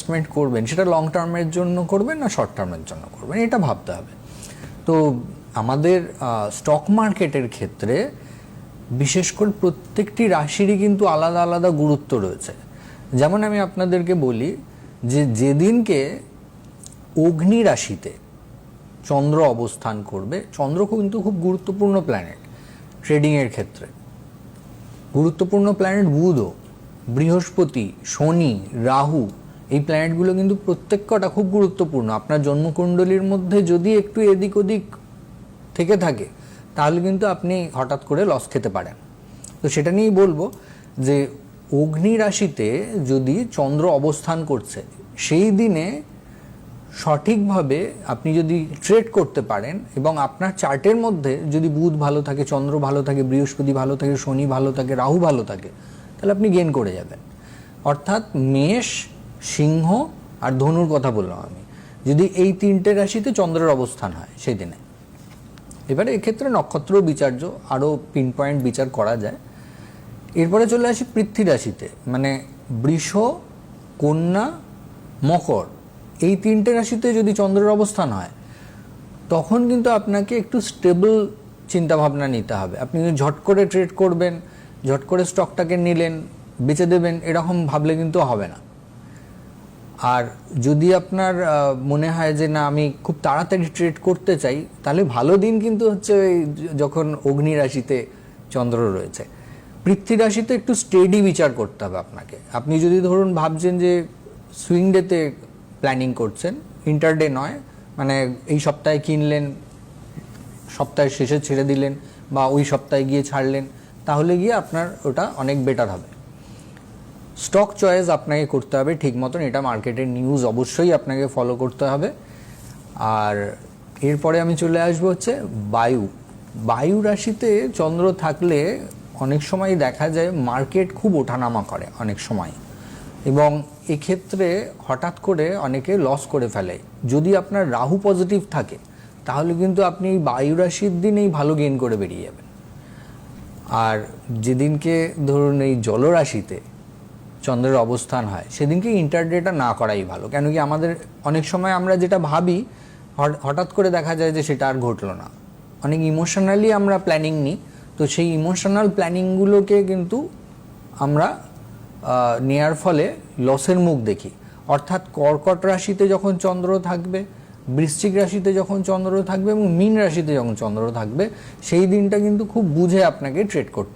Investment করবেন সেটা long টার্মের জন্য করবেন না শর্ট টার্মের জন্য করবেন, এটা ভাবতে হবে। তো আমাদের স্টক মার্কেটের ক্ষেত্রে বিশেষ করে প্রত্যেকটি রাশিরই কিন্তু আলাদা আলাদা গুরুত্ব রয়েছে। যেমন আমি আপনাদেরকে বলি যে যেদিনকে অগ্নি রাশিতে চন্দ্র অবস্থান করবে, চন্দ্র কিন্তু খুব গুরুত্বপূর্ণ প্ল্যানেট ট্রেডিংয়ের ক্ষেত্রে। গুরুত্বপূর্ণ প্ল্যানেট বুধও, বৃহস্পতি, শনি, রাহু, এই প্ল্যানেটগুলো কিন্তু প্রত্যেক কটা খুব গুরুত্বপূর্ণ। আপনার জন্মকুণ্ডলীর মধ্যে যদি একটু এদিক ওদিক থেকে থাকে তাহলে কিন্তু আপনি হঠাৎ করে লস খেতে পারেন। তো সেটা নিয়েই বলবো যে অগ্নি রাশিতে যদি চন্দ্র অবস্থান করছে সেই দিনে সঠিকভাবে আপনি যদি ট্রেড করতে পারেন এবং আপনার চার্টের মধ্যে যদি বুধ ভালো থাকে, চন্দ্র ভালো থাকে, বৃহস্পতি ভালো থাকে, শনি ভালো থাকে, রাহু ভালো থাকে, তাহলে আপনি গেইন করে যাবেন। অর্থাৎ মেষ, সিংহ আর ধনুর কথা বললাম আমি, যদি এই তিনটে রাশিতে চন্দ্রের অবস্থান হয় সেই দিনে। এবারে এক্ষেত্রে নক্ষত্র বিচার্য, আরও পিন পয়েন্ট বিচার করা যায়। এরপরে চলে আসি পৃথ্বী রাশিতে, মানে বৃষ, কন্যা, মকর, এই তিনটে রাশিতে যদি চন্দ্রের অবস্থান হয় তখন কিন্তু আপনাকে একটু স্টেবল চিন্তাভাবনা নিতে হবে। আপনি ঝট করে ট্রেড করবেন, ঝট করে স্টকটাকে নিলেন, বেচে দেবেন, এরকম ভাবলে কিন্তু হবে না। আর যদি আপনার মনে হয় যে না আমি খুব তাড়াতাড়ি ট্রেড করতে চাই, তাহলে ভালো দিন কিন্তু হচ্ছে যখন অগ্নি রাশিতে চন্দ্র রয়েছে। পৃথ্বী রাশিতে একটু স্টেডি বিচার করতে হবে আপনাকে। আপনি যদি ধরুন ভাবছেন যে সুইং ডেতে প্ল্যানিং করছেন, ইন্টারডে নয়, মানে এই সপ্তাহে কিনলেন, সপ্তাহের শেষে ছেড়ে দিলেন বা ওই সপ্তাহে গিয়ে ছাড়লেন, তাহলে গিয়ে আপনার ওটা অনেক বেটার হবে। স্টক চয়েস আপনাকে করতে হবে ঠিক মতন, এটা মার্কেটের নিউজ অবশ্যই আপনাকে ফলো করতে হবে। আর এরপরে আমি চলে আসবো হচ্ছে বায়ু রাশিতে চন্দ্র থাকলে অনেক সময় দেখা যায় মার্কেট খুব ওঠানামা করে অনেক সময়, এবং এক্ষেত্রে হঠাৎ করে অনেকে লস করে ফেলে। যদি আপনার রাহু পজিটিভ থাকে তাহলে কিন্তু আপনি এই বায়ু রাশির দিনেই ভালো গেইন করে বেরিয়ে যাবেন। আর যেদিনকে ধরুন এই জলরাশিতে চন্দ্রের অবস্থান হয় সেদিনকে ইন্টারডেটা না করাই ভালো। কেন কি আমাদের অনেক সময় আমরা যেটা ভাবি হঠাৎ করে দেখা যায় যে সেটা আর ঘটলো না। অনেক ইমোশনালি আমরা প্ল্যানিং নিই, তো সেই ইমোশনাল প্ল্যানিংগুলোকে কিন্তু আমরা নেয়ার ফলে লসের মুখ দেখি। অর্থাৎ কর্কট রাশিতে যখন চন্দ্র থাকবে, বৃশ্চিক রাশিতে যখন চন্দ্র থাকবে এবং মীন রাশিতে যখন চন্দ্র থাকবে, সেই দিনটা কিন্তু খুব বুঝে আপনাকে ট্রেড করতে